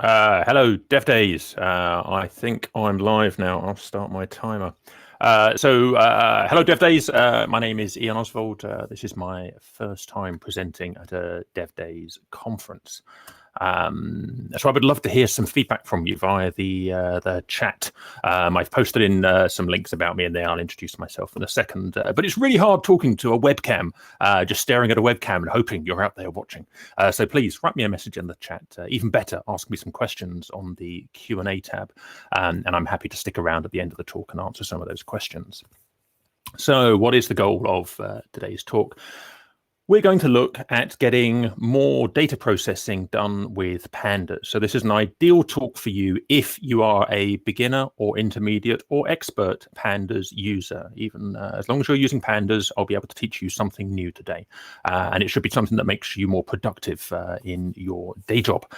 Hello, DevDays. I think I'm live now. I'll start my timer. Hello, DevDays. My name is Ian Ozsvald. This is my first time presenting at a DevDays conference. So I would love to hear some feedback from you via the chat. I've posted in some links about me in there. I'll introduce myself in a second. But it's really hard talking to a webcam, just staring at a webcam and hoping you're out there watching. So please write me a message in the chat. Even better, ask me some questions on the Q&A tab. And I'm happy to stick around at the end of the talk and answer some of those questions. So what is the goal of today's talk? We're going to look at getting more data processing done with Pandas. So this is an ideal talk for you if you are a beginner or intermediate or expert Pandas user. Even as long as you're using Pandas, I'll be able to teach you something new today. And it should be something that makes you more productive in your day job.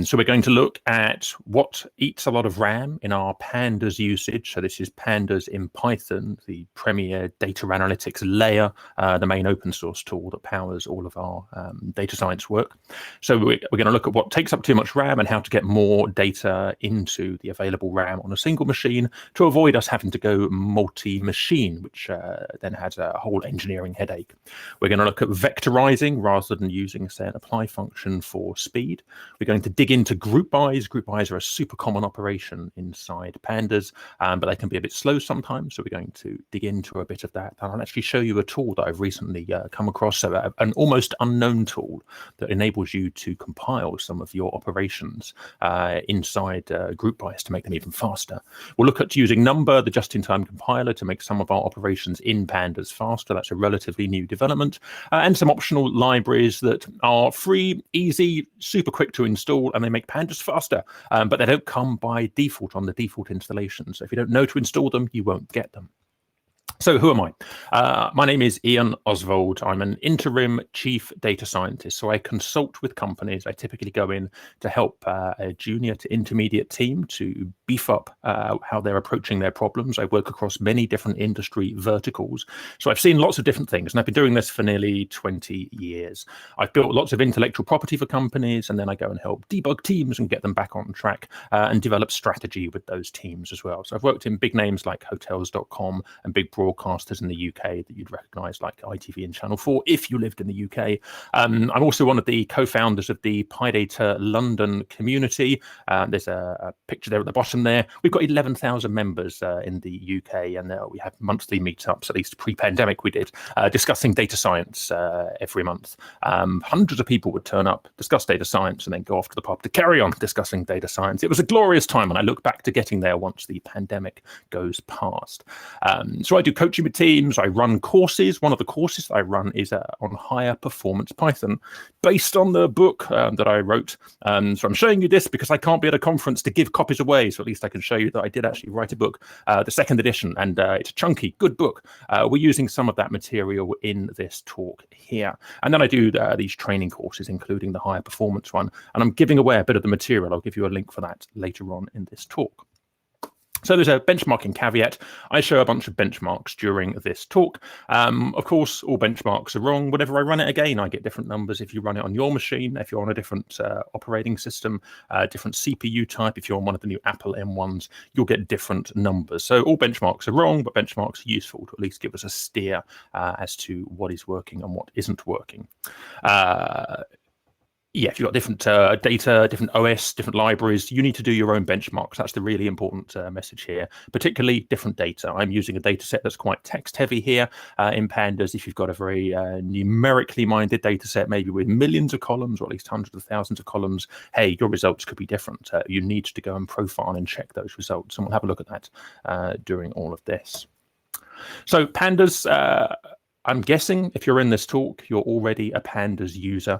So we're going to look at what eats a lot of RAM in our Pandas usage. So this is Pandas in Python, the premier data analytics layer, the main open source tool that powers all of our data science work. So we're going to look at what takes up too much RAM and how to get more data into the available RAM on a single machine to avoid us having to go multi-machine, which then has a whole engineering headache. We're going to look at vectorizing rather than using, say, an apply function for speed. We're going to dig into group bys. Group bys are a super common operation inside Pandas, but they can be a bit slow sometimes. So we're going to dig into a bit of that. And I'll actually show you a tool that I've recently come across, an almost unknown tool that enables you to compile some of your operations inside group bys to make them even faster. We'll look at using Number, the just-in-time compiler, to make some of our operations in Pandas faster. That's a relatively new development. And some optional libraries that are free, easy, super quick to install, and they make Pandas faster. But they don't come by default on the default installation. So if you don't know to install them, you won't get them. So who am I? My name is Ian Ozsvald. I'm an interim chief data scientist. So I consult with companies. I typically go in to help a junior to intermediate team to beef up how they're approaching their problems. I work across many different industry verticals. So I've seen lots of different things, and I've been doing this for nearly 20 years. I've built lots of intellectual property for companies, and then I go and help debug teams and get them back on track and develop strategy with those teams as well. So I've worked in big names like hotels.com and big broadcasters in the UK that you'd recognize, like ITV and Channel 4 if you lived in the UK. I'm also one of the co-founders of the PyData London community. There's a picture there at the bottom there. We've got 11,000 members in the UK, and we have monthly meetups, at least pre-pandemic we did, discussing data science every month. Hundreds of people would turn up, discuss data science, and then go off to the pub to carry on discussing data science. It was a glorious time, and I look back to getting there once the pandemic goes past. So I do coaching with teams. I run courses. One of the courses that I run is on higher performance Python, based on the book that I wrote. So I'm showing you this because I can't be at a conference to give copies away. So at least I can show you that I did actually write a book, the second edition, and it's a chunky, good book. We're using some of that material in this talk here. And then I do these training courses, including the higher performance one. And I'm giving away a bit of the material. I'll give you a link for that later on in this talk. So there's a benchmarking caveat. I show a bunch of benchmarks during this talk. Of course, all benchmarks are wrong. Whenever I run it again, I get different numbers. If you run it on your machine, if you're on a different operating system, different CPU type, if you're on one of the new Apple M1s, you'll get different numbers. So all benchmarks are wrong, but benchmarks are useful to at least give us a steer as to what is working and what isn't working. Yeah, if you've got different data, different OS, different libraries, you need to do your own benchmarks. That's the really important message here, particularly different data. I'm using a data set that's quite text heavy here in Pandas. If you've got a very numerically minded data set, maybe with millions of columns or at least hundreds of thousands of columns, hey, your results could be different. You need to go and profile and check those results. And we'll have a look at that during all of this. So Pandas, I'm guessing if you're in this talk, you're already a Pandas user.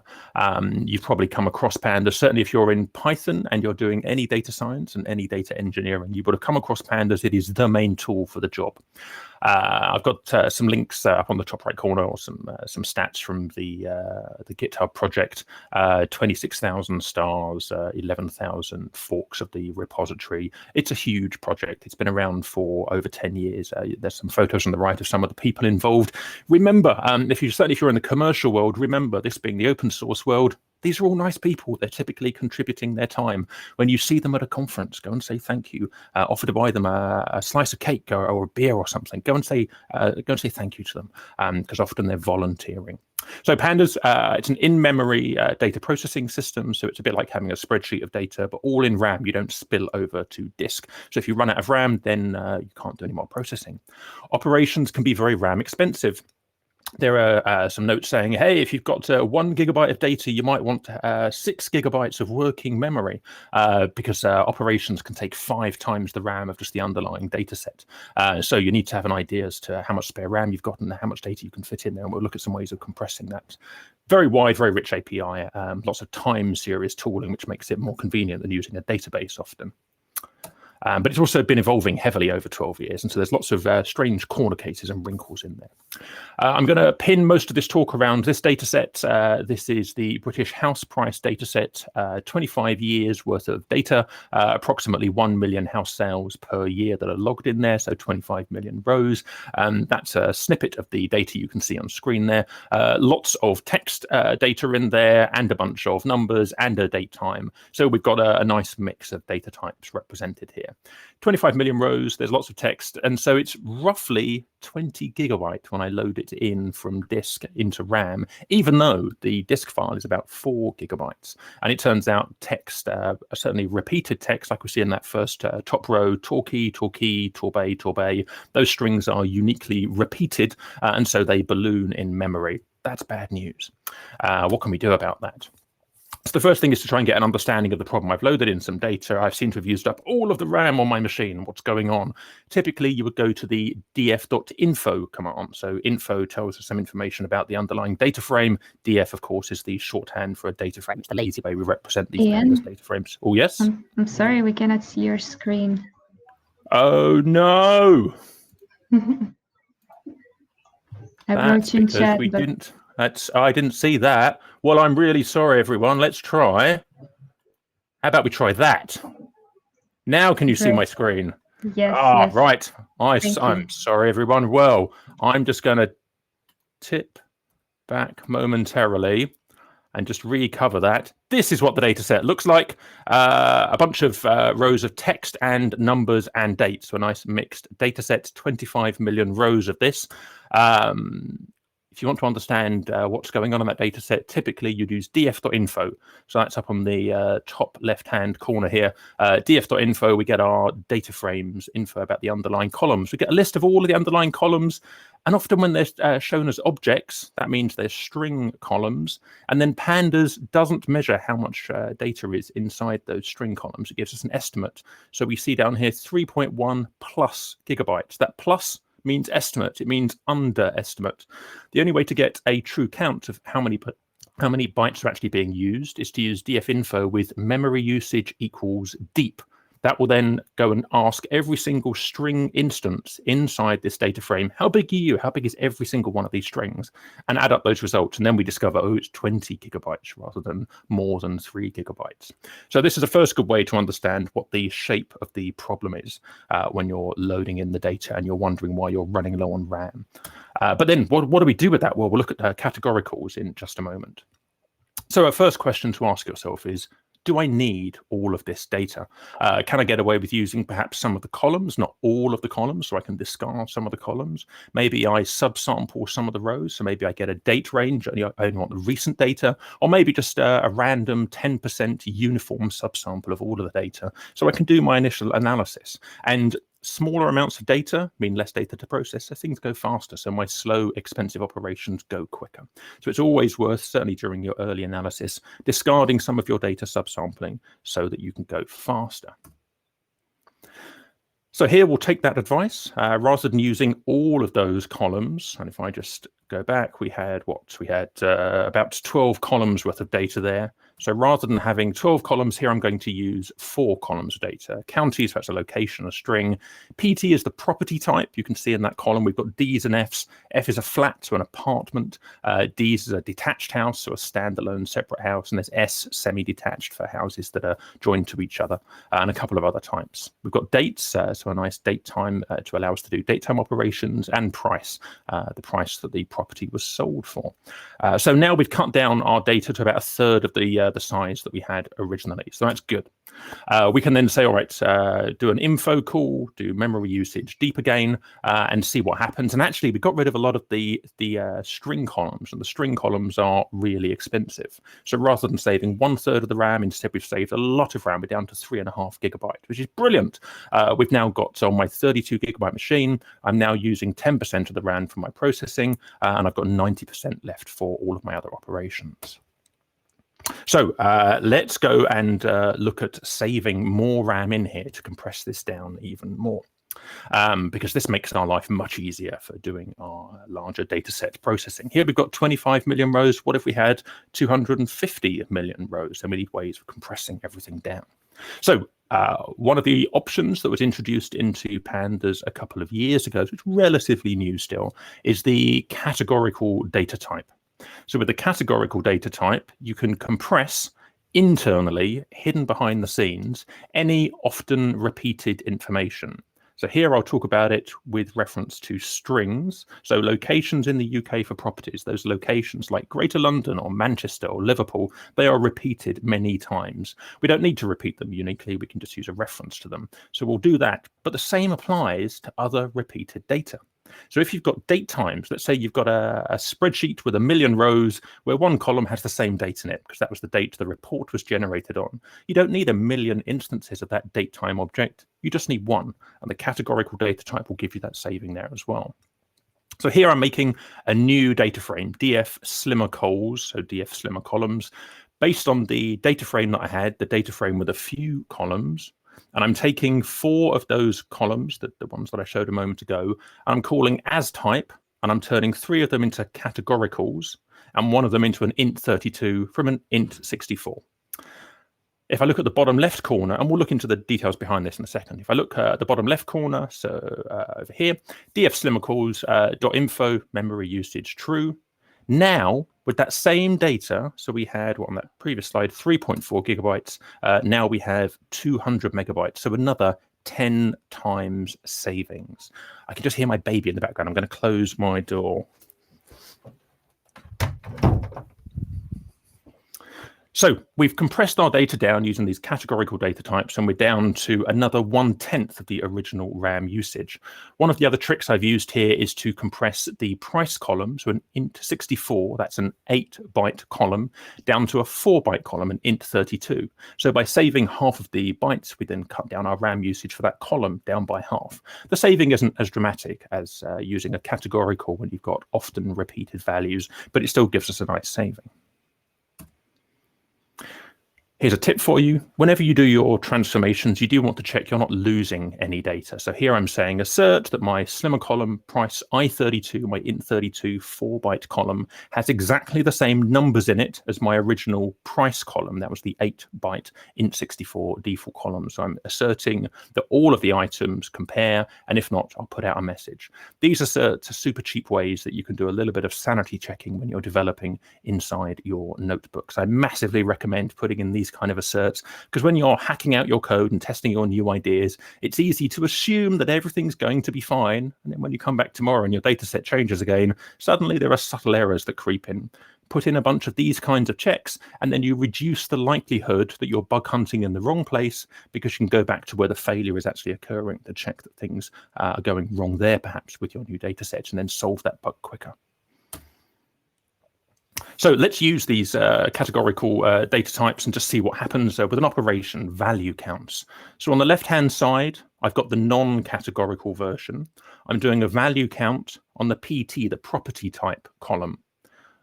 You've probably come across Pandas. Certainly if you're in Python and you're doing any data science and any data engineering, you would have come across Pandas. It is the main tool for the job. I've got some links up on the top right corner, or some stats from the GitHub project. 26,000 stars, 11,000 forks of the repository. It's a huge project. It's been around for over 10 years. There's some photos on the right of some of the people involved. Remember, if you're in the commercial world, remember, this being the open source world, These are all nice people. They're typically contributing their time. When you see them at a conference, go and say thank you. Offer to buy them a slice of cake or a beer or something. Go and say thank you to them, because often they're volunteering. So Pandas, it's an in-memory data processing system. So it's a bit like having a spreadsheet of data, but all in RAM. You don't spill over to disk. So if you run out of RAM, then you can't do any more processing. Operations can be very RAM expensive. There are some notes saying, hey, if you've got 1 gigabyte of data, you might want 6 gigabytes of working memory, because operations can take 5 times the RAM of just the underlying data set. So you need to have an idea as to how much spare RAM you've got and how much data you can fit in there. And we'll look at some ways of compressing that. Very wide, very rich API, lots of time series tooling, which makes it more convenient than using a database often. But it's also been evolving heavily over 12 years. And so there's lots of strange corner cases and wrinkles in there. I'm going to pin most of this talk around this data set. This is the British house price data set, 25 years worth of data, approximately 1 million house sales per year that are logged in there. So 25 million rows. That's a snippet of the data you can see on screen there. Lots of text data in there and a bunch of numbers and a date time. So we've got a nice mix of data types represented here. 25 million rows, there's lots of text, and so it's roughly 20 gigabyte when I load it in from disk into RAM, even though the disk file is about 4 gigabytes. And it turns out text, certainly repeated text, like we see in that first top row, Torquay, Torquay, Torbay, Torbay, those strings are uniquely repeated, and so they balloon in memory. That's bad news. What can we do about that? So the first thing is to try and get an understanding of the problem. I've loaded in some data. I seem to have used up all of the RAM on my machine. What's going on? Typically, you would go to the df.info command. So info tells us some information about the underlying data frame. df, of course, is the shorthand for a data frame. It's the lazy way we represent these data frames. Oh, yes? I'm sorry, we cannot see your screen. Oh, no. I wrote in chat, we didn't. I didn't see that. Well, I'm really sorry, everyone. Let's try. How about we try that? Now can you see my screen? Yes. Yes. Right. I'm sorry, everyone. Well, I'm just going to tip back momentarily and just recover that. This is what the data set looks like. A bunch of rows of text and numbers and dates. So a nice mixed data set, 25 million rows of this. If you want to understand what's going on in that data set, typically you'd use df.info. So that's up on the top left-hand corner here. df.info, we get our data frames, info about the underlying columns. We get a list of all of the underlying columns. And often when they're shown as objects, that means they're string columns. And then Pandas doesn't measure how much data is inside those string columns. It gives us an estimate. So we see down here 3.1 plus gigabytes. That plus means estimate. It means underestimate. The only way to get a true count of how many bytes are actually being used is to use df.info with memory usage equals deep. That will then go and ask every single string instance inside this data frame, how big are you? How big is every single one of these strings? And add up those results. And then we discover, oh, it's 20 gigabytes rather than more than 3 gigabytes. So this is a first good way to understand what the shape of the problem is when you're loading in the data and you're wondering why you're running low on RAM. But then what do we do with that? Well, we'll look at categoricals in just a moment. So a first question to ask yourself is, do I need all of this data? Can I get away with using perhaps some of the columns, not all of the columns, so I can discard some of the columns? Maybe I subsample some of the rows, so maybe I get a date range, I only want the recent data, or maybe just a random 10% uniform subsample of all of the data, so I can do my initial analysis. And smaller amounts of data mean less data to process, so things go faster. So my slow, expensive operations go quicker. So it's always worth, certainly during your early analysis, discarding some of your data subsampling so that you can go faster. So here we'll take that advice rather than using all of those columns. And if I just go back, we had what? We had about 12 columns worth of data there. So rather than having 12 columns here, I'm going to use 4 columns of data. Counties, that's a location, a string. PT is the property type. You can see in that column, we've got Ds and Fs. F is a flat, so an apartment. Ds is a detached house, so a standalone separate house. And there's S, semi-detached, for houses that are joined to each other, and a couple of other types. We've got dates, so a nice date time to allow us to do date time operations, and price, the price that the property was sold for. So now we've cut down our data to about a third of the size that we had originally. So that's good. We can then say, all right, do an info call, do memory usage deep again, and see what happens. And actually, we got rid of a lot of the string columns, and the string columns are really expensive. So rather than saving 1/3 of the RAM, instead we've saved a lot of RAM. We're down to 3.5 gigabytes, which is brilliant. We've now got on my 32 gigabyte machine, I'm now using 10% of the RAM for my processing, and I've got 90% left for all of my other operations. So let's go and look at saving more RAM in here to compress this down even more, because this makes our life much easier for doing our larger data set processing. Here we've got 25 million rows. What if we had 250 million rows? And we need ways of compressing everything down. So one of the options that was introduced into Pandas a couple of years ago, which is relatively new still, is the categorical data type. So with the categorical data type, you can compress internally, hidden behind the scenes, any often repeated information. So here I'll talk about it with reference to strings. So locations in the UK for properties, those locations like Greater London or Manchester or Liverpool, they are repeated many times. We don't need to repeat them uniquely. We can just use a reference to them. So we'll do that. But the same applies to other repeated data. So if you've got date times, let's say you've got a spreadsheet with 1 million rows where one column has the same date in it, because that was the date the report was generated on. You don't need 1 million instances of that date time object. You just need one, and the categorical data type will give you that saving there as well. So here I'm making a new data frame, DF slimmer cols, so DF slimmer columns, based on the data frame that I had, the data frame with a few columns. And I'm taking 4 of those columns, the ones that I showed a moment ago, and I'm calling as type, and I'm turning 3 of them into categoricals, and 1 of them into an int32 from an int64. If I look at the bottom left corner, and we'll look into the details behind this in a second. If I look at the bottom left corner, so over here, df slimmercalls .info, memory usage true. Now, with that same data, so we had, on that previous slide, 3.4 gigabytes. Now we have 200 megabytes, so another 10 times savings. I can just hear my baby in the background. I'm going to close my door. So we've compressed our data down using these categorical data types, and we're down to another 1/10 of the original RAM usage. One of the other tricks I've used here is to compress the price column, so an int64, that's an 8-byte column, down to a 4-byte column, an int32. So by saving half of the bytes, we then cut down our RAM usage for that column down by half. The saving isn't as dramatic as using a categorical when you've got often repeated values, but it still gives us a nice saving. Here's a tip for you. Whenever you do your transformations, you do want to check you're not losing any data. So here I'm saying assert that my slimmer column price I32, my int32 4-byte column, has exactly the same numbers in it as my original price column. That was the 8-byte int64 default column. So I'm asserting that all of the items compare, and if not, I'll put out a message. These asserts are super cheap ways that you can do a little bit of sanity checking when you're developing inside your notebooks. I massively recommend putting in these kind of asserts, because when you're hacking out your code and testing your new ideas, it's easy to assume that everything's going to be fine, and then when you come back tomorrow and your data set changes again, suddenly there are subtle errors that creep in. Put in a bunch of these kinds of checks, and then you reduce the likelihood that you're bug hunting in the wrong place, because you can go back to where the failure is actually occurring to check that things are going wrong there, perhaps with your new data sets, and then solve that bug quicker. So let's use these categorical data types and just see what happens with an operation, value counts. So on the left-hand side, I've got the non-categorical version. I'm doing a value count on the PT, the property type column.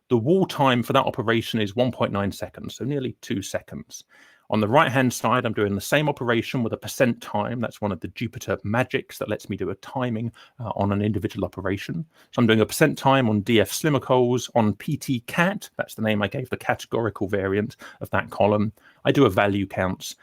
The wall time for that operation is 1.9 seconds, so nearly 2 seconds. On the right-hand side, I'm doing the same operation with a percent time. That's one of the Jupyter magics that lets me do a timing on an individual operation. So I'm doing a percent time on df slimacols, on pt cat, that's the name I gave the categorical variant of that column. I do a value counts.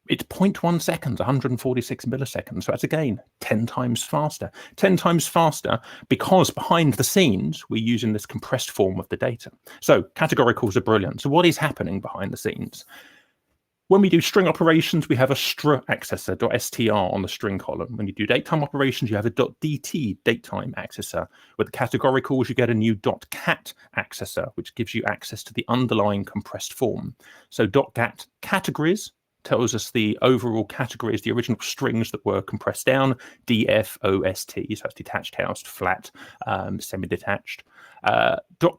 It's 0.1 seconds, 146 milliseconds. So that's again 10 times faster. 10 times faster because behind the scenes, we're using this compressed form of the data. So categoricals are brilliant. So what is happening behind the scenes? When we do string operations, we have a str accessor, .str on the string column. When you do datetime operations, you have a .dt datetime accessor. With the categoricals, you get a new .cat accessor, which gives you access to the underlying compressed form. So .cat categories tells us the overall categories, the original strings that were compressed down, DFOST, so that's detached, housed, flat, semi-detached.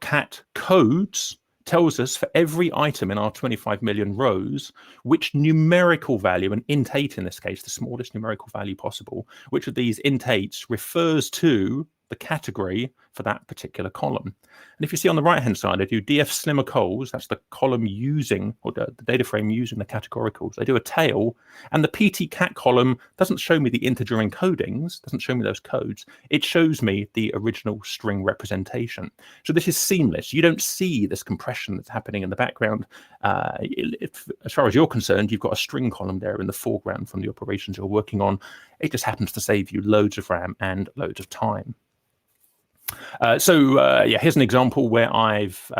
.cat codes tells us for every item in our 25 million rows, which numerical value, an int 8 in this case, the smallest numerical value possible, which of these int 8s refers to the category for that particular column. And if you see on the right-hand side, I do df slimacols, that's the column using, or the data frame using the categoricals. I do a tail, and the pt cat column doesn't show me the integer encodings, doesn't show me those codes. It shows me the original string representation. So this is seamless. You don't see this compression that's happening in the background. As far as you're concerned, you've got a string column there in the foreground from the operations you're working on. It just happens to save you loads of RAM and loads of time. Yeah, here's an example where I've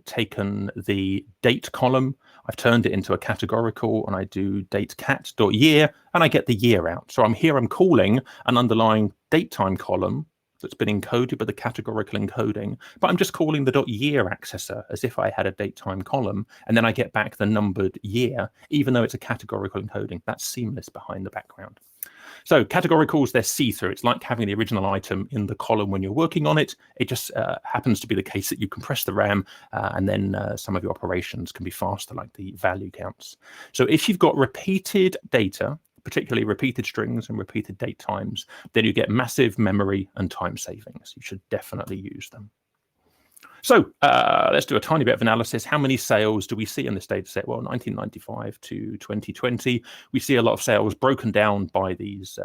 taken the date column, I've turned it into a categorical, and I do datecat.year, and I get the year out. So I'm calling an underlying datetime column that's been encoded by the categorical encoding, but I'm just calling the .year accessor as if I had a datetime column, and then I get back the numbered year, even though it's a categorical encoding. That's seamless behind the background. So categoricals, they're see-through. It's like having the original item in the column when you're working on it. It just happens to be the case that you compress the RAM and then some of your operations can be faster, like the value counts. So if you've got repeated data, particularly repeated strings and repeated date times, then you get massive memory and time savings. You should definitely use them. So let's do a tiny bit of analysis. How many sales do we see in this data set? Well, 1995 to 2020, we see a lot of sales broken down by these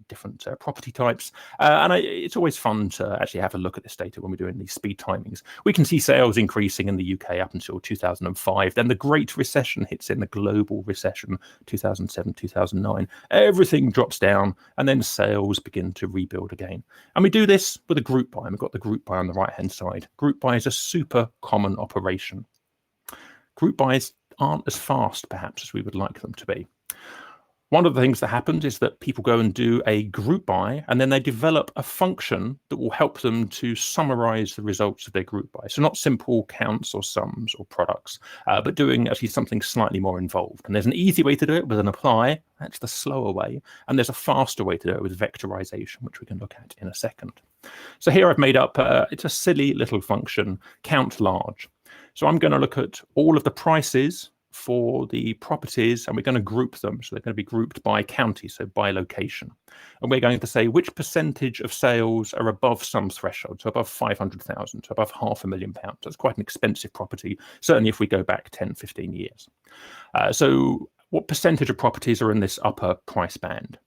different property types. It's always fun to actually have a look at this data when we're doing these speed timings. We can see sales increasing in the UK up until 2005. Then the Great Recession hits in, the global recession, 2007, 2009. Everything drops down, and then sales begin to rebuild again. And we do this with a group by. We've got the group by on the right-hand side. Group by is a super common operation. Group bys aren't as fast, perhaps, as we would like them to be. One of the things that happens is that people go and do a group by, and then they develop a function that will help them to summarize the results of their group by. So not simple counts or sums or products, but doing actually something slightly more involved. And there's an easy way to do it with an apply. That's the slower way. And there's a faster way to do it with vectorization, which we can look at in a second. So here I've made up, it's a silly little function, count large. So I'm going to look at all of the prices for the properties, and we're going to group them. So they're going to be grouped by county, so by location. And we're going to say which percentage of sales are above some threshold, so above 500,000, so above £500,000. That's quite an expensive property, certainly if we go back 10, 15 years. So what percentage of properties are in this upper price band?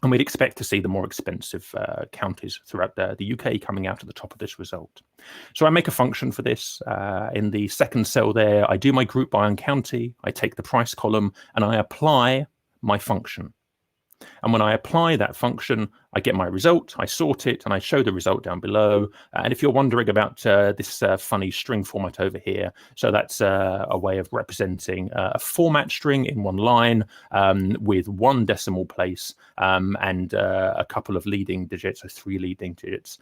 And we'd expect to see the more expensive counties throughout the UK coming out at the top of this result. So I make a function for this. In the second cell there, I do my group by on county, I take the price column, and I apply my function. And when I apply that function, I get my result, I sort it, and I show the result down below. And if you're wondering about this funny string format over here, so that's a way of representing a format string in one line with one decimal place and a couple of leading digits, so 3 leading digits.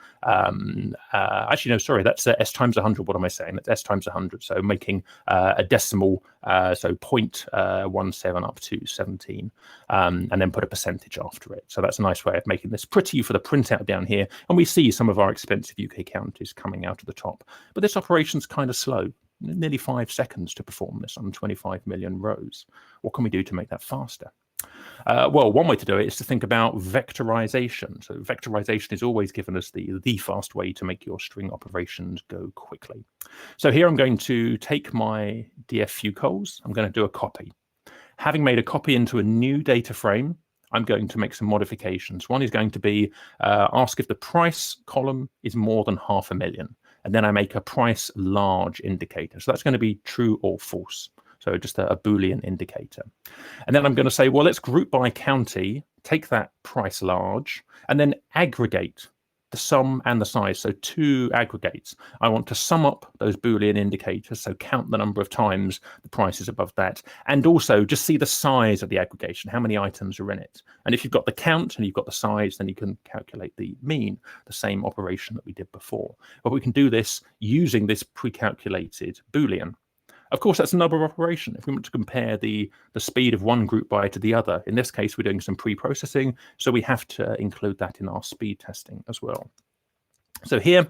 Actually, no, sorry, that's s times 100. What am I saying? That's s times 100. So making a decimal, so 0.17 up to 17, and then put a percentage after it. So that's a nice way of making this pretty for the printout down here. And we see some of our expensive UK counties coming out of the top. But this operation's kind of slow, nearly 5 seconds to perform this on 25 million rows. What can we do to make that faster? Well, one way to do it is to think about vectorization. So vectorization is always given us the fast way to make your string operations go quickly. So here I'm going to take my df fucols. I'm going to do a copy. Having made a copy into a new data frame, I'm going to make some modifications. One is going to be ask if the price column is more than 500,000. And then I make a price large indicator. So that's going to be true or false. So just a Boolean indicator. And then I'm going to say, well, let's group by county, take that price large, and then aggregate the sum and the size. So 2 aggregates. I want to sum up those Boolean indicators, so count the number of times the price is above that, and also just see the size of the aggregation, how many items are in it. And if you've got the count and you've got the size, then you can calculate the mean, the same operation that we did before. But we can do this using this pre-calculated Boolean. Of course, that's another operation. If we want to compare the speed of one group by to the other, in this case, we're doing some pre-processing, so we have to include that in our speed testing as well. So here,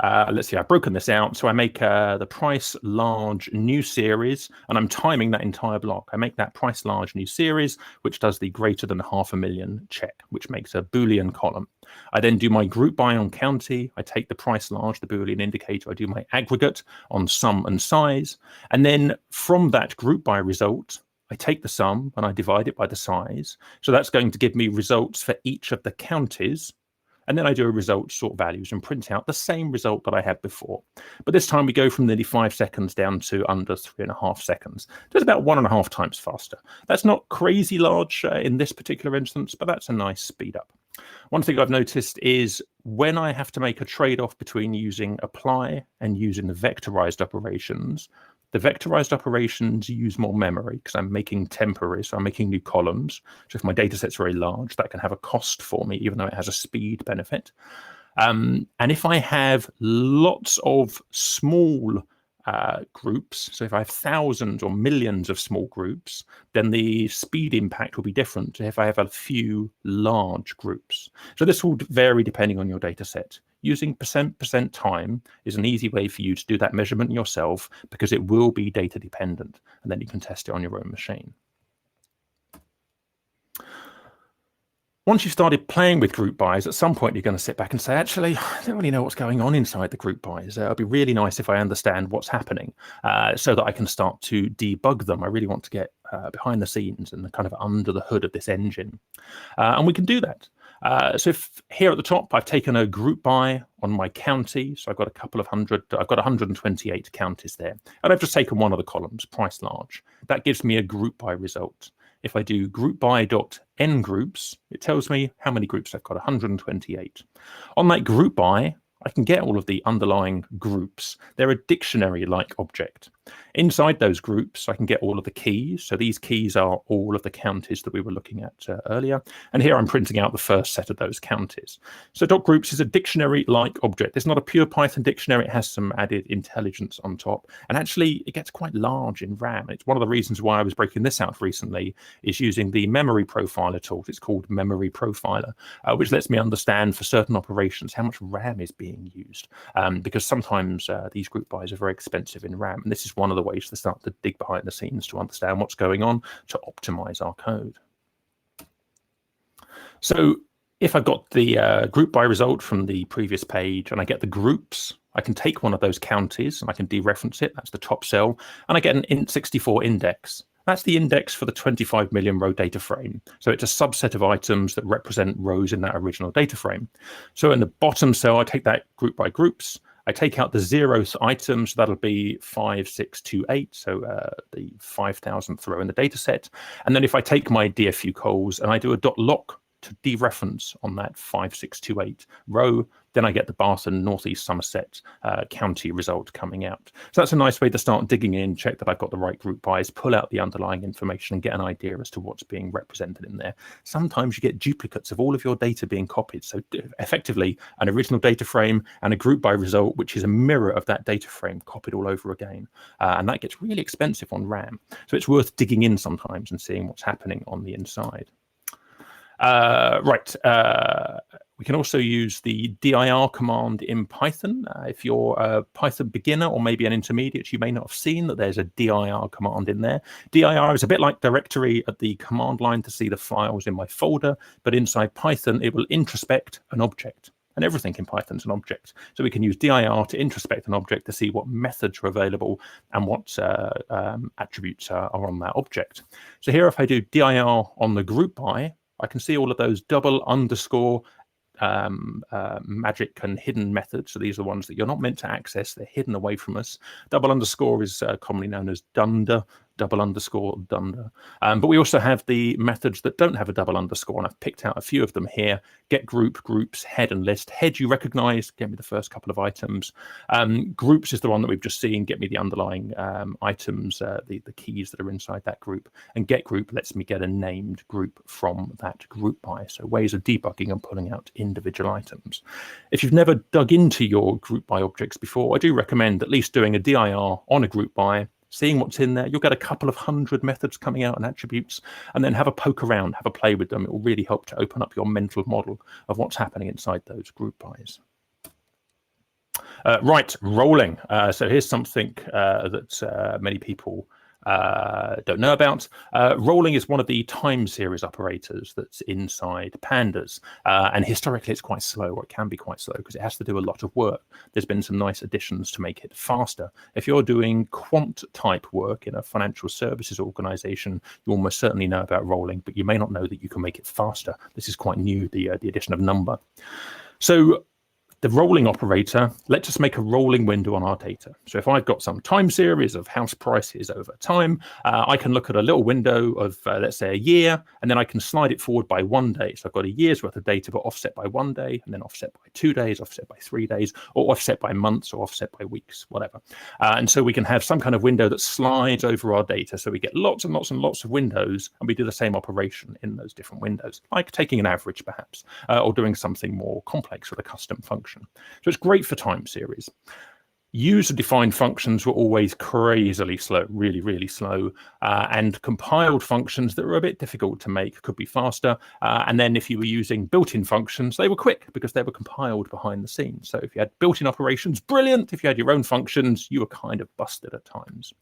let's see, I've broken this out. So I make the price large new series, and I'm timing that entire block. I make that price large new series, which does the greater than 500,000 check, which makes a Boolean column. I then do my group by on county. I take the price large, the Boolean indicator. I do my aggregate on sum and size. And then from that group by result, I take the sum and I divide it by the size. So that's going to give me results for each of the counties. And then I do a result sort values and print out the same result that I had before. But this time we go from nearly 5 seconds down to under 3.5 seconds. Just about 1.5 times faster. That's not crazy large in this particular instance, but that's a nice speed up. One thing I've noticed is when I have to make a trade-off between using apply and using the vectorized operations, the vectorized operations use more memory because I'm making temporary, so I'm making new columns. So if my data set's very large, that can have a cost for me, even though it has a speed benefit. And if I have lots of small groups, so if I have thousands or millions of small groups, then the speed impact will be different if I have a few large groups. So this will vary depending on your data set. Using % time is an easy way for you to do that measurement yourself because it will be data dependent, and then you can test it on your own machine. Once you've started playing with group bys, at some point you're going to sit back and say, actually, I don't really know what's going on inside the group bys. It'd be really nice if I understand what's happening so that I can start to debug them. I really want to get behind the scenes and kind of under the hood of this engine. And we can do that. So if here at the top, I've taken a group by on my county. So I've got a couple of hundred, I've got 128 counties there. And I've just taken one of the columns, price large. That gives me a group by result. If I do group by.n groups, it tells me how many groups I've got, 128. On that group by, I can get all of the underlying groups. They're a dictionary-like object. Inside those groups, I can get all of the keys. So these keys are all of the counties that we were looking at earlier. And here I'm printing out the first set of those counties. So .groups is a dictionary-like object. It's not a pure Python dictionary. It has some added intelligence on top. And actually, it gets quite large in RAM. It's one of the reasons why I was breaking this out recently is using the memory profiler tool. It's called Memory Profiler, which lets me understand for certain operations how much RAM is being used. Because sometimes these group bys are very expensive in RAM. And this is one of the ways to start to dig behind the scenes to understand what's going on to optimize our code. So if I've got the group by result from the previous page and I get the groups, I can take one of those counties and I can dereference it. That's the top cell. And I get an int64 index. That's the index for the 25 million row data frame. So it's a subset of items that represent rows in that original data frame. So in the bottom cell, I take that group by groups. I take out the 0th item, so that'll be 5628, so the 5,000th row in the data set. And then if I take my DFU calls and I do a .lock to dereference on that 5628 row, then I get the Bath and Northeast Somerset county result coming out. So that's a nice way to start digging in, check that I've got the right group bys, pull out the underlying information and get an idea as to what's being represented in there. Sometimes you get duplicates of all of your data being copied. So effectively an original data frame and a group by result, which is a mirror of that data frame copied all over again. And that gets really expensive on RAM. So it's worth digging in sometimes and seeing what's happening on the inside. We can also use the dir command in Python. If you're a Python beginner or maybe an intermediate, you may not have seen that there's a dir command in there. Dir is a bit like directory at the command line to see the files in my folder, but inside Python, it will introspect an object. And everything in Python is an object. So we can use dir to introspect an object to see what methods are available and what attributes are on that object. So here, if I do dir on the group by, I can see all of those double underscore magic and hidden methods. So these are the ones that you're not meant to access. They're hidden away from us. Double underscore is commonly known as dunder, double underscore dunder. But we also have the methods that don't have a double underscore, and I've picked out a few of them here. Get group, groups, head, and list. Head you recognize, get me the first couple of items. Groups is the one that we've just seen, get me the underlying items, the keys that are inside that group. And get group lets me get a named group from that group by. So ways of debugging and pulling out individual items. If you've never dug into your group by objects before, I do recommend at least doing a dir on a group by, seeing what's in there. You'll get a couple of hundred methods coming out and attributes, and then have a poke around, have a play with them. It will really help to open up your mental model of what's happening inside those group bys. Right, rolling. So here's something that many people don't know about. Rolling is one of the time series operators that's inside Pandas. And historically, it's quite slow, or it can be quite slow, because it has to do a lot of work. There's been some nice additions to make it faster. If you're doing quant type work in a financial services organization, you almost certainly know about rolling, but you may not know that you can make it faster. This is quite new, the addition of number. So the rolling operator lets us make a rolling window on our data. So if I've got some time series of house prices over time, I can look at a little window of, let's say, a year, and then I can slide it forward by 1 day. So I've got a year's worth of data, but offset by 1 day, and then offset by 2 days, offset by 3 days, or offset by months, or offset by weeks, whatever. And so we can have some kind of window that slides over our data. So we get lots and lots and lots of windows, and we do the same operation in those different windows, like taking an average, perhaps, or doing something more complex with a custom function. So it's great for time series. User-defined functions were always crazily slow, really, really slow. And compiled functions that were a bit difficult to make could be faster. And then if you were using built-in functions, they were quick because they were compiled behind the scenes. So if you had built-in operations, brilliant. If you had your own functions, you were kind of busted at times.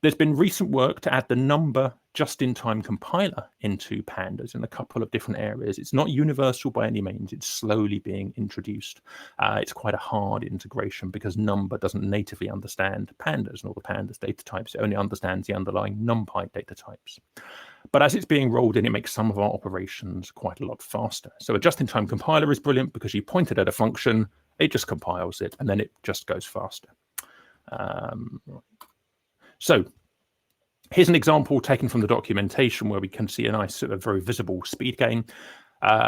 There's been recent work to add the number just-in-time compiler into Pandas in a couple of different areas. It's not universal by any means. It's slowly being introduced. It's quite a hard integration because number doesn't natively understand Pandas and all the Pandas data types. It only understands the underlying NumPy data types. But as it's being rolled in, it makes some of our operations quite a lot faster. So a just-in-time compiler is brilliant because you point it at a function, it just compiles it, and then it just goes faster. So here's an example taken from the documentation where we can see a nice sort of very visible speed gain.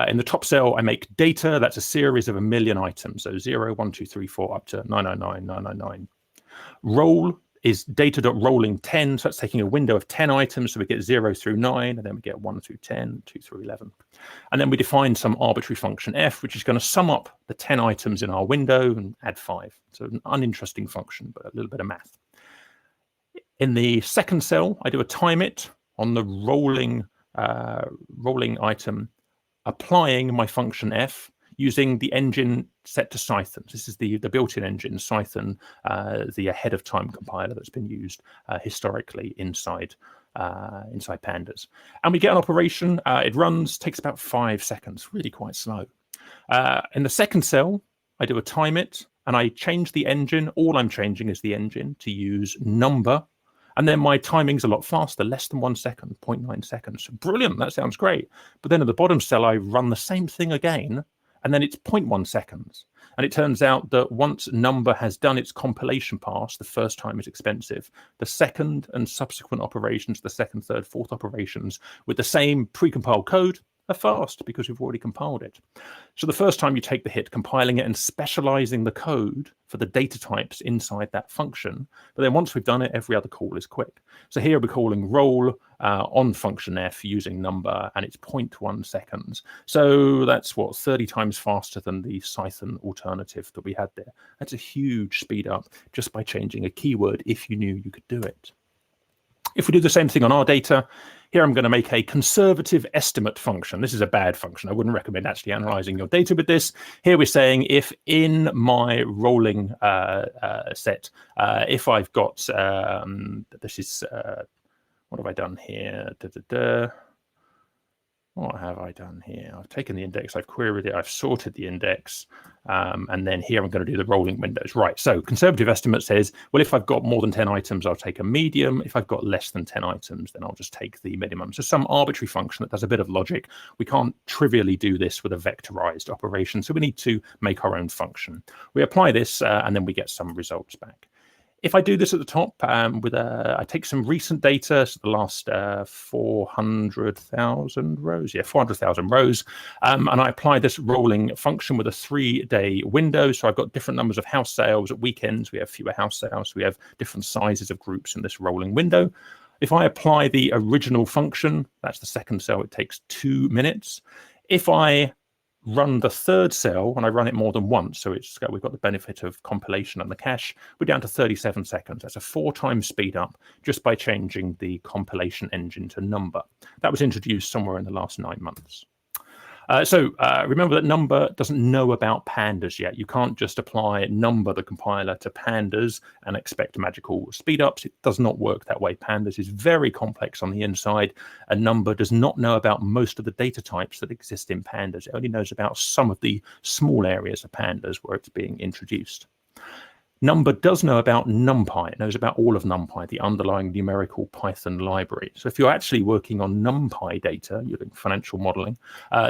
In the top cell, I make data. That's a series of 1 million items. So 0, 1, 2, 3, 4, up to 999, 999. Roll is data.rolling 10. So that's taking a window of 10 items. So we get 0 through 9, and then we get 1 through 10, 2 through 11. And then we define some arbitrary function f, which is going to sum up the 10 items in our window and add 5. So an uninteresting function, but a little bit of math. In the second cell, I do a time it on the rolling item, applying my function f using the engine set to Cython. This is the built-in engine, Cython, the ahead of time compiler that's been used historically inside Pandas. And we get an operation. It runs, takes about 5 seconds, really quite slow. In the second cell, I do a time it, and I change the engine. All I'm changing is the engine to use number. And then my timing's a lot faster, less than 1 second, 0.9 seconds. Brilliant, that sounds great. But then at the bottom cell, I run the same thing again, and then it's 0.1 seconds. And it turns out that once number has done its compilation pass, the first time is expensive. The second and subsequent operations, the second, third, fourth operations, with the same precompiled code, are fast because we've already compiled it. So the first time you take the hit, compiling it and specializing the code for the data types inside that function. But then once we've done it, every other call is quick. So here we're calling roll on function f using number, and it's 0.1 seconds. So that's what, 30 times faster than the Cython alternative that we had there. That's a huge speed up just by changing a keyword if you knew you could do it. If we do the same thing on our data, here I'm going to make a conservative estimate function. This is a bad function. I wouldn't recommend actually analyzing your data with this. Here we're saying if in my rolling set, if I've got, this is, what have I done here? What have I done here? I've taken the index, I've queried it, I've sorted the index, and then here I'm going to do the rolling windows. Right, so conservative estimate says, well, if I've got more than 10 items, I'll take a medium. If I've got less than 10 items, then I'll just take the minimum. So some arbitrary function that does a bit of logic. We can't trivially do this with a vectorized operation, so we need to make our own function. We apply this, and then we get some results back. If I do this at the top I take some recent data, so the last 400,000 rows, 400,000 rows, and I apply this rolling function with a 3-day window. So I've got different numbers of house sales. At weekends, we have fewer house sales. We have different sizes of groups in this rolling window. If I apply the original function, that's the second cell, it takes 2 minutes. If I run the third cell and I run it more than once, so we've got the benefit of compilation and the cache, we're down to 37 seconds. That's a 4 times speed up just by changing the compilation engine to number. That was introduced somewhere in the last 9 months. Remember that number doesn't know about pandas yet. You can't just apply number, the compiler, to pandas and expect magical speedups. It does not work that way. Pandas is very complex on the inside, and number does not know about most of the data types that exist in pandas. It only knows about some of the small areas of pandas where it's being introduced. Number does know about NumPy. It knows about all of NumPy, the underlying numerical Python library. So if you're actually working on NumPy data, you're doing financial modeling,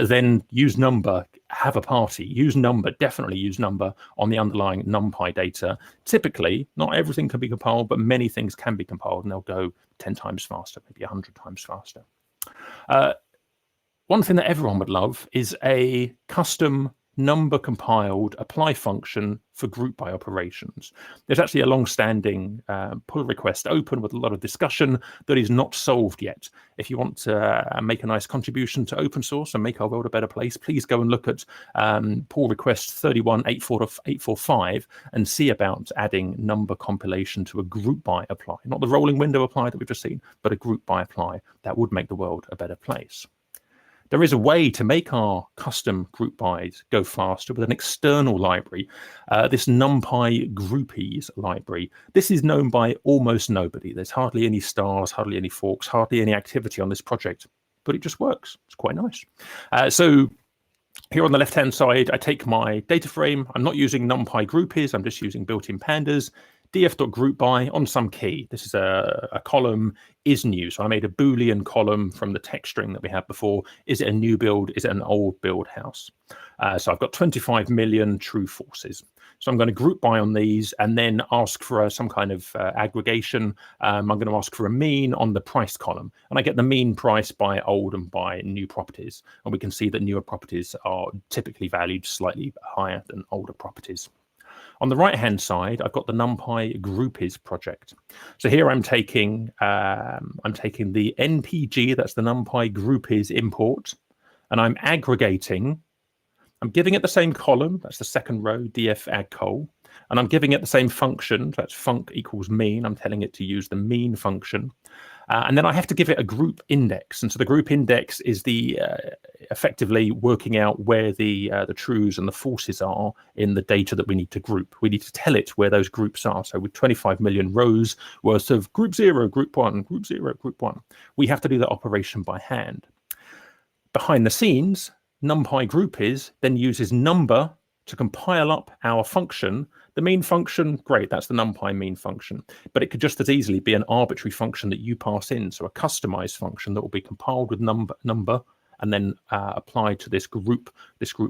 then use number, have a party. Use number, definitely use number on the underlying NumPy data. Typically, not everything can be compiled, but many things can be compiled, and they'll go 10 times faster, maybe 100 times faster. One thing that everyone would love is a custom number compiled apply function for group by operations. There's actually a long-standing pull request open with a lot of discussion that is not solved yet. If you want to make a nice contribution to open source and make our world a better place, please go and look at pull request 31845 and see about adding number compilation to a group by apply. Not the rolling window apply that we've just seen, but a group by apply. That would make the world a better place. There is a way to make our custom group bys go faster with an external library, this NumPy groupies library. This is known by almost nobody. There's hardly any stars, hardly any forks, hardly any activity on this project, but it just works. It's quite nice. So here on the left-hand side, I take my data frame. I'm not using NumPy groupies. I'm just using built-in pandas. df.groupby on some key. This is a column is new. So I made a Boolean column from the text string that we had before. Is it a new build? Is it an old build house? So I've got 25 million true falses. So I'm going to group by on these and then ask for some kind of aggregation. I'm going to ask for a mean on the price column. And I get the mean price by old and by new properties. And we can see that newer properties are typically valued slightly higher than older properties. On the right-hand side, I've got the NumPy groupies project. So here I'm taking the NPG, that's the NumPy groupies import, and I'm aggregating. I'm giving it the same column, that's the second row, df aggcol, and I'm giving it the same function, so that's func equals mean. I'm telling it to use the mean function. And then I have to give it a group index. And so the group index is the effectively working out where the trues and the falses are in the data that we need to group. We need to tell it where those groups are. So with 25 million rows worth of group 0, group 1, group 0, group 1, we have to do that operation by hand. Behind the scenes, NumPy groupies then uses number to compile up our function. The mean function, great, that's the NumPy mean function, but it could just as easily be an arbitrary function that you pass in, so a customized function that will be compiled with number and then applied to this group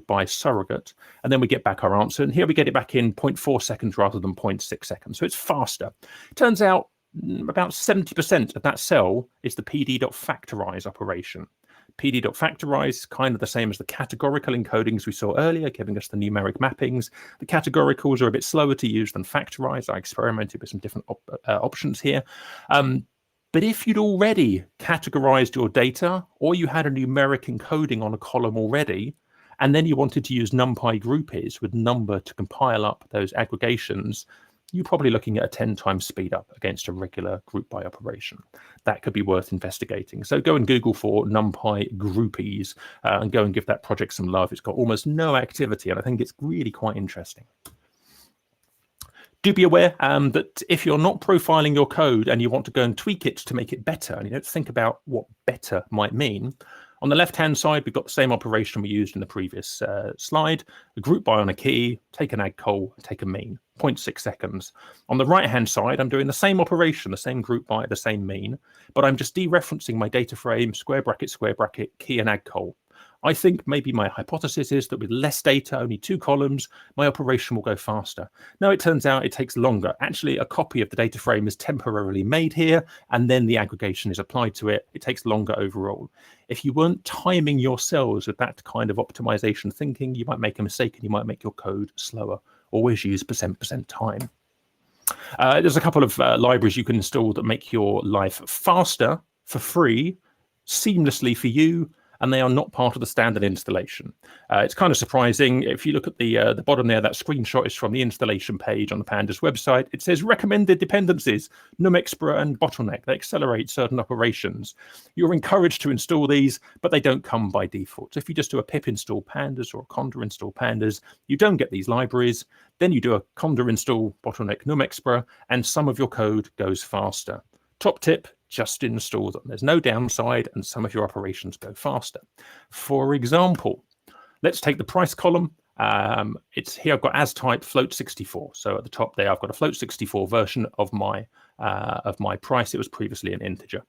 by surrogate, and then we get back our answer. And here we get it back in 0.4 seconds rather than 0.6 seconds, so it's faster. Turns out about 70% of that cell is the pd.factorize operation. pd.factorize is kind of the same as the categorical encodings we saw earlier, giving us the numeric mappings. The categoricals are a bit slower to use than factorize. I experimented with some different options here. But if you'd already categorized your data, or you had a numeric encoding on a column already, and then you wanted to use NumPy groupies with number to compile up those aggregations, you're probably looking at a 10 times speed up against a regular group by operation. That could be worth investigating. So go and Google for NumPy groupies and go and give that project some love. It's got almost no activity, and I think it's really quite interesting. Do be aware that if you're not profiling your code and you want to go and tweak it to make it better, and you don't think about what better might mean, On the left-hand side, we've got the same operation we used in the previous slide. A group by on a key, take an add call, take a mean, 0.6 seconds. On the right-hand side, I'm doing the same operation, the same group by, the same mean, but I'm just dereferencing my data frame, square bracket, key and add call. I think maybe my hypothesis is that with less data, only 2 columns, my operation will go faster. No, it turns out it takes longer. Actually, a copy of the data frame is temporarily made here, and then the aggregation is applied to it. It takes longer overall. If you weren't timing your cells with that kind of optimization thinking, you might make a mistake and you might make your code slower. Always use %% time. There's a couple of libraries you can install that make your life faster for free, seamlessly for you, and they are not part of the standard installation. It's kind of surprising. If you look at the bottom there, that screenshot is from the installation page on the Pandas website. It says recommended dependencies, numexpra and bottleneck. They accelerate certain operations. You're encouraged to install these, but they don't come by default. So if you just do a pip install pandas or a conda install pandas, you don't get these libraries. Then you do a conda install bottleneck numexpra, and some of your code goes faster. Top tip, just install them. There's no downside, and some of your operations go faster. For example, let's take the price column. It's here I've got as type float 64. So at the top there, I've got a float 64 version of my price. It was previously an integer.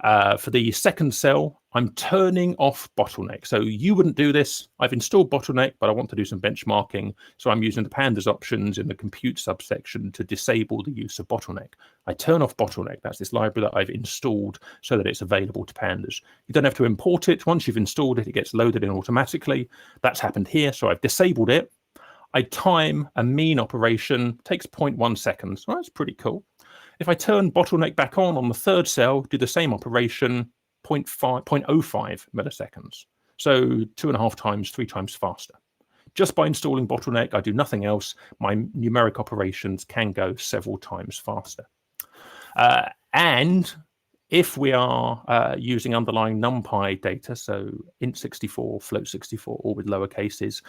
For the second cell, I'm turning off bottleneck. So you wouldn't do this. I've installed bottleneck, but I want to do some benchmarking. So I'm using the pandas options in the compute subsection to disable the use of bottleneck. I turn off bottleneck. That's this library that I've installed so that it's available to pandas. You don't have to import it. Once you've installed it, it gets loaded in automatically. That's happened here. So I've disabled it. I time a mean operation, takes 0.1 seconds. Well, that's pretty cool. If I turn bottleneck back on the third cell, do the same operation, 0.05 milliseconds. So 2.5 times, 3 times faster. Just by installing bottleneck, I do nothing else. My numeric operations can go several times faster. And if we are using underlying NumPy data, so int64, float64, all with lower cases,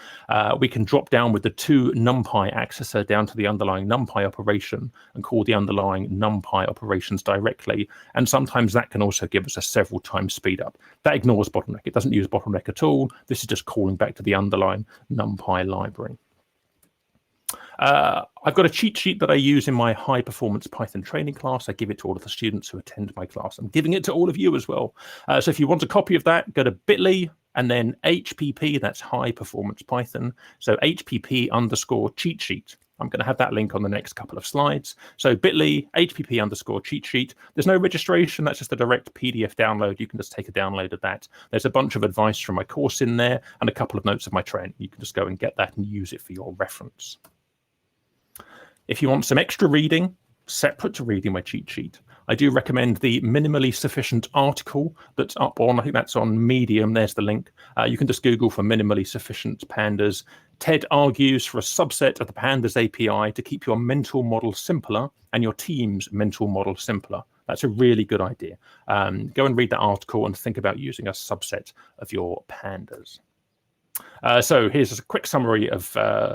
we can drop down with the to NumPy accessor down to the underlying NumPy operation and call the underlying NumPy operations directly. And sometimes that can also give us a several times speed up. That ignores bottleneck. It doesn't use bottleneck at all. This is just calling back to the underlying NumPy library. I've got a cheat sheet that I use in my high performance Python training class. I give it to all of the students who attend my class. I'm giving it to all of you as well. So if you want a copy of that, go to bit.ly and then HPP, that's high performance Python. So HPP _cheat sheet. I'm going to have that link on the next couple of slides. So bit.ly, HPP _cheat sheet. There's no registration. That's just a direct PDF download. You can just take a download of that. There's a bunch of advice from my course in there and a couple of notes of my training. You can just go and get that and use it for your reference. If you want some extra reading, separate to reading my cheat sheet, I do recommend the minimally sufficient article that's up on, I think that's on Medium, there's the link. You can just Google for minimally sufficient pandas. Ted argues for a subset of the pandas API to keep your mental model simpler and your team's mental model simpler. That's a really good idea. Go and read that article and think about using a subset of your pandas. So here's a quick summary of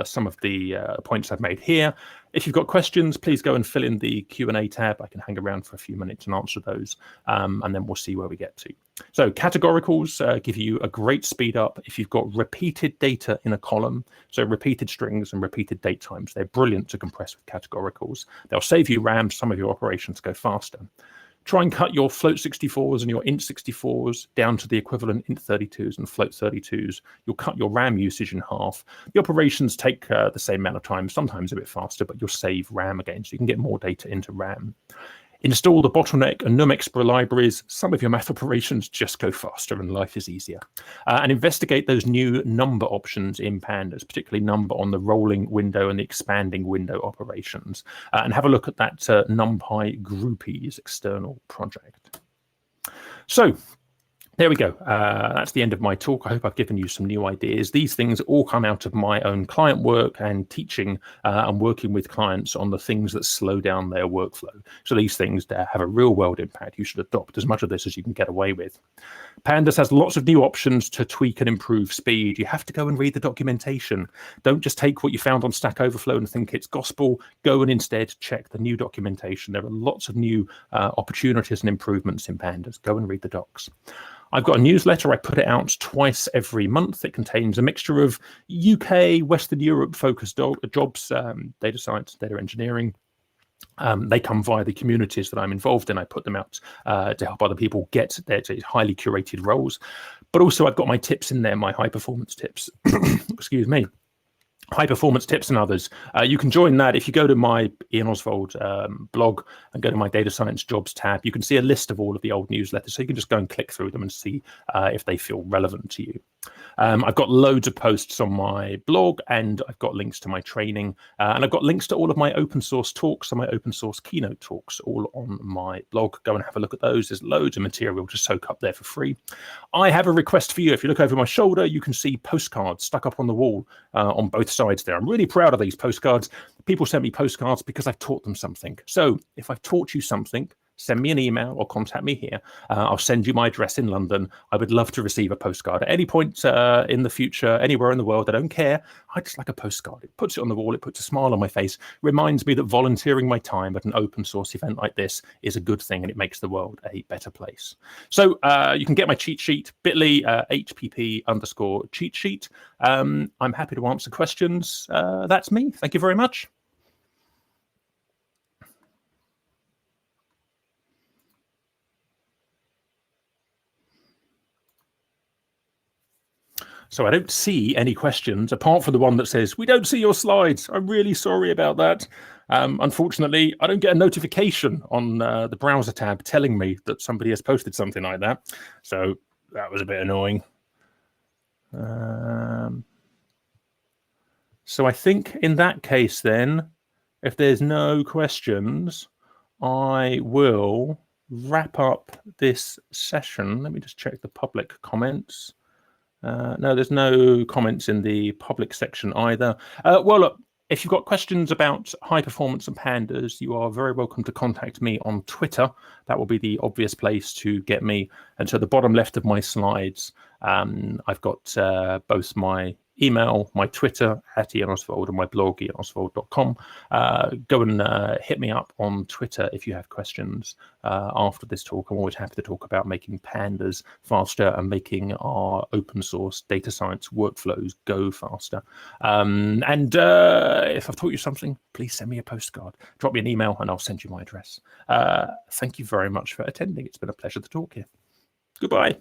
some of the points I've made here. If you've got questions, please go and fill in the Q&A tab. I can hang around for a few minutes and answer those, and then we'll see where we get to. So categoricals give you a great speed up if you've got repeated data in a column, so repeated strings and repeated date times. They're brilliant to compress with categoricals. They'll save you RAM, some of your operations go faster. Try and cut your float 64s and your int 64s down to the equivalent int 32s and float 32s. You'll cut your RAM usage in half. The operations take the same amount of time, sometimes a bit faster, but you'll save RAM again, so you can get more data into RAM. Install the bottleneck and numexpra libraries. Some of your math operations just go faster and life is easier. And investigate those new number options in pandas, particularly number on the rolling window and the expanding window operations. And have a look at that NumPy groupies external project. So there we go. That's the end of my talk. I hope I've given you some new ideas. These things all come out of my own client work and teaching and working with clients on the things that slow down their workflow. So these things have a real world impact. You should adopt as much of this as you can get away with. Pandas has lots of new options to tweak and improve speed. You have to go and read the documentation. Don't just take what you found on Stack Overflow and think it's gospel. Go and instead check the new documentation. There are lots of new opportunities and improvements in Pandas. Go and read the docs. I've got a newsletter. I put it out twice every month. It contains a mixture of UK, Western Europe focused jobs, data science, data engineering. They come via the communities that I'm involved in. I put them out to help other people get their highly curated roles. But also I've got my tips in there, my high performance tips. Excuse me. High performance tips and others. You can join that if you go to my Ian Ozsvald blog and go to my data science jobs tab. You can see a list of all of the old newsletters, so you can just go and click through them and see if they feel relevant to you. I've got loads of posts on my blog, and I've got links to my training, and I've got links to all of my open source talks and my open source keynote talks all on my blog. Go and have a look at those. There's loads of material to soak up there for free. I have a request for you. If you look over my shoulder, you can see postcards stuck up on the wall on both sides there. I'm really proud of these postcards. People send me postcards because I've taught them something. So if I've taught you something, send me an email or contact me here. I'll send you my address in London. I would love to receive a postcard at any point in the future, anywhere in the world. I don't care. I just like a postcard. It puts it on the wall. It puts a smile on my face. Reminds me that volunteering my time at an open source event like this is a good thing, and it makes the world a better place. So you can get my cheat sheet, bit.ly HPP_cheat sheet. I'm happy to answer questions. That's me. Thank you very much. So I don't see any questions apart from the one that says, we don't see your slides. I'm really sorry about that. Unfortunately, I don't get a notification on the browser tab telling me that somebody has posted something like that. So that was a bit annoying. So I think in that case then, if there's no questions, I will wrap up this session. Let me just check the public comments. No, there's no comments in the public section either. Well, look, if you've got questions about high performance and pandas, you are very welcome to contact me on Twitter. That will be the obvious place to get me. And so the bottom left of my slides, I've got both my email, my Twitter at Ian Ozsvald, and my blog, ianozsvald.com. Go and hit me up on Twitter if you have questions after this talk. I'm always happy to talk about making pandas faster and making our open source data science workflows go faster. If I've taught you something, please send me a postcard. Drop me an email and I'll send you my address. Thank you very much for attending. It's been a pleasure to talk here. Goodbye.